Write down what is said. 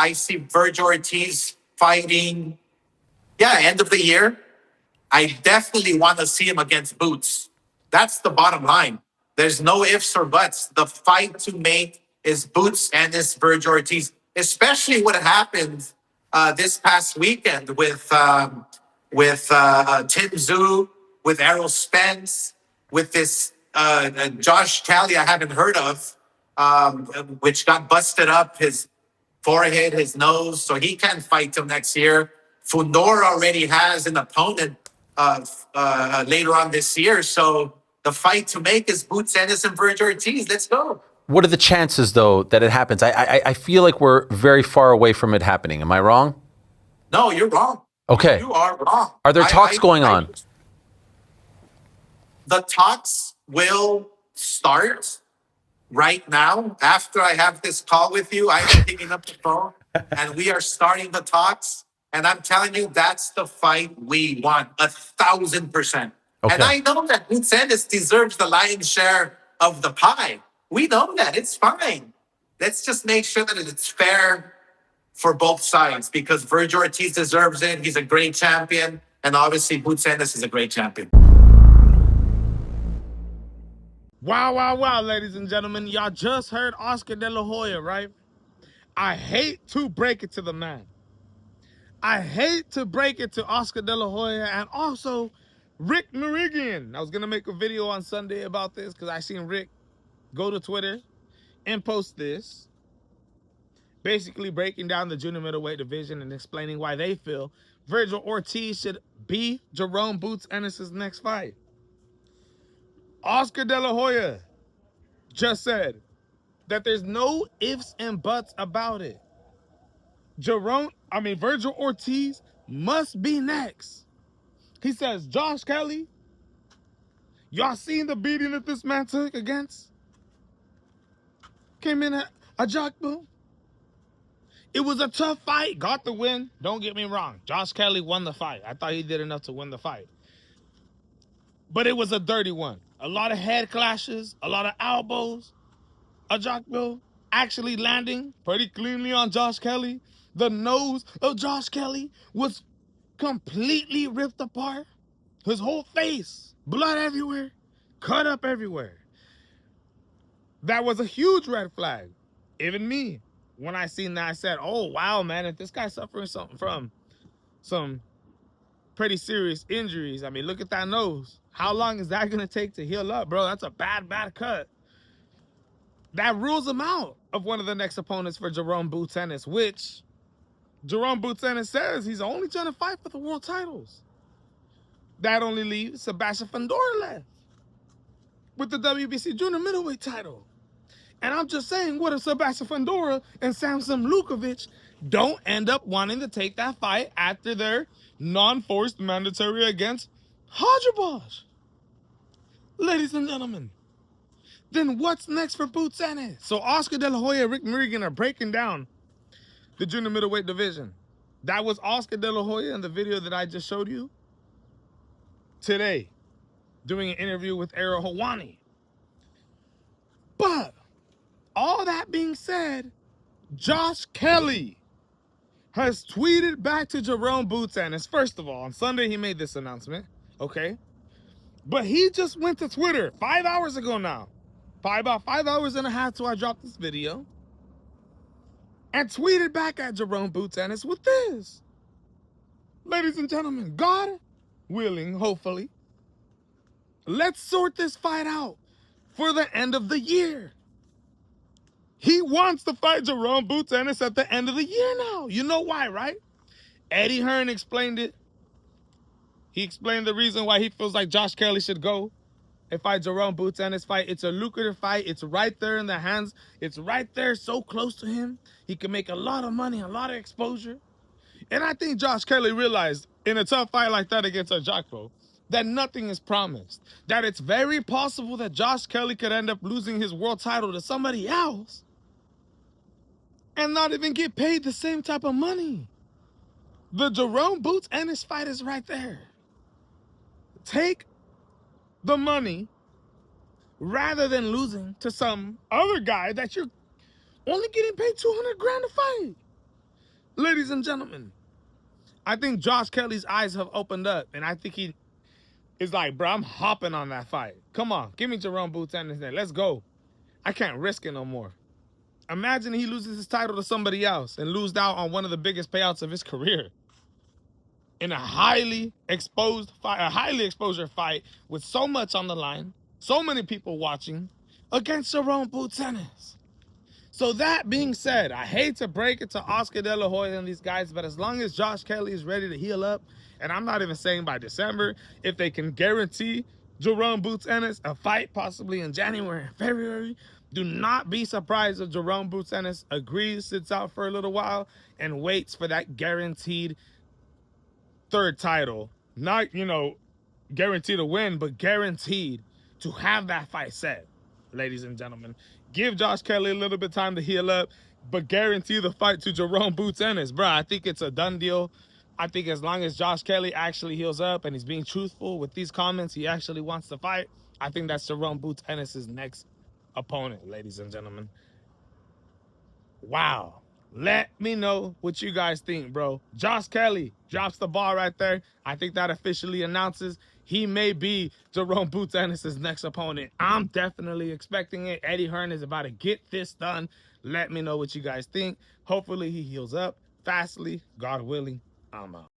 I see Virgil Ortiz fighting, end of the year. I definitely want to see him against Boots. That's the bottom line. There's no ifs or buts. The fight to make is Boots and this Virgil Ortiz, especially what happened this past weekend with Tim Zhu, with Errol Spence, with this Josh Kelly I haven't heard of, which got busted up his forehead, his nose, so he can't fight till next year. Fundora already has an opponent later on this year, so the fight to make is Boots Ennis and Virgil Ortiz. Let's go. What are the chances, though, that it happens? I feel like we're very far away from it happening. Am I wrong? No, you're wrong. Okay. You are wrong. Are there talks going on? The talks will start right now. After I have this call with you, I'm picking up the phone and we are starting the talks. And I'm telling you, that's the fight we want, 1,000%. Okay. And I know that Boots Ennis deserves the lion's share of the pie. We know that. It's fine. Let's just make sure that it's fair for both sides, because Virgil Ortiz deserves it. He's a great champion. And obviously, Boots Ennis is a great champion. Wow, ladies and gentlemen. Y'all just heard Oscar De La Hoya, right? I hate to break it to the man. I hate to break it to Oscar De La Hoya and also Rick Merigian. I was going to make a video on Sunday about this because I seen Rick go to Twitter and post this, basically breaking down the junior middleweight division and explaining why they feel Virgil Ortiz should be Jerome Boots Ennis' next fight. Oscar De La Hoya just said that there's no ifs and buts about it. Virgil Ortiz must be next. He says, Josh Kelly, y'all seen the beating that this man took against? Came in at a Ajagbo. It was a tough fight. Got the win. Don't get me wrong. Josh Kelly won the fight. I thought he did enough to win the fight. But it was a dirty one. A lot of head clashes, a lot of elbows. Ajagbo actually landing pretty cleanly on Josh Kelly. The nose of Josh Kelly was completely ripped apart. His whole face, blood everywhere, cut up everywhere. That was a huge red flag. Even me, when I seen that, I said, oh, wow, man, if this guy's suffering something from some pretty serious injuries, I mean, look at that nose. How long is that going to take to heal up, bro? That's a bad cut. That rules him out of one of the next opponents for Jerome Boots Ennis, which Jerome Boots Ennis says he's only trying to fight for the world titles. That only leaves Sebastian Fundora left with the WBC junior middleweight title. And I'm just saying, what if Sebastian Fundora and Samson Lukovic don't end up wanting to take that fight after their non-forced mandatory against Hodgerbausch? Ladies and gentlemen, then what's next for Boots Ennis? So Oscar De La Hoya and Rick Merigan are breaking down the junior middleweight division. That was Oscar De La Hoya in the video that I just showed you today, doing an interview with Errol Hawani. But all that being said, Josh Kelly has tweeted back to Jerome Boots Ennis. First of all, on Sunday he made this announcement, okay? But he just went to Twitter 5 hours ago now. About 5 hours and a half till I dropped this video. And tweeted back at Jerome Boots Ennis with this. Ladies and gentlemen, God willing, hopefully, let's sort this fight out for the end of the year. He wants to fight Jerome Boots Ennis at the end of the year now. You know why, right? Eddie Hearn explained it. He explained the reason why he feels like Josh Kelly should go and fight Jerome Boots Ennis fight. It's a lucrative fight. It's right there in the hands. It's right there, so close to him. He can make a lot of money, a lot of exposure. And I think Josh Kelly realized in a tough fight like that against Ajagbo that nothing is promised. That it's very possible that Josh Kelly could end up losing his world title to somebody else and not even get paid the same type of money. The Jerome Boots Ennis fight is right there. Take the money rather than losing to some other guy that you're only getting paid $200,000 to fight. Ladies and gentlemen, I think Josh Kelly's eyes have opened up, and I think he is like, bro, I'm hopping on that fight. Come on, give me Jerome Boots Anderson. Let's go. I can't risk it no more. Imagine he loses his title to somebody else and loses out on one of the biggest payouts of his career in a highly exposed fight, a highly exposure fight with so much on the line, so many people watching, against Jerome Boots Ennis. So that being said, I hate to break it to Oscar De La Hoya and these guys, but as long as Josh Kelly is ready to heal up, and I'm not even saying by December, if they can guarantee Jerome Boots Ennis a fight possibly in January and February, do not be surprised if Jerome Boots Ennis agrees, sits out for a little while, and waits for that guaranteed third title. Not, you know, guaranteed to win, but guaranteed to have that fight set, ladies and gentlemen. Give Josh Kelly a little bit of time to heal up, but guarantee the fight to Jerome Boots Ennis. Bro, I think it's a done deal. I think as long as Josh Kelly actually heals up and he's being truthful with these comments, he actually wants to fight, I think that's Jerome Boots Ennis' next opponent, ladies and gentlemen. Wow. Let me know what you guys think, bro. Josh Kelly drops the ball right there. I think that officially announces he may be Jerome Boots Ennis' next opponent. I'm definitely expecting it. Eddie Hearn is about to get this done. Let me know what you guys think. Hopefully he heals up fastly. God willing, I'm out.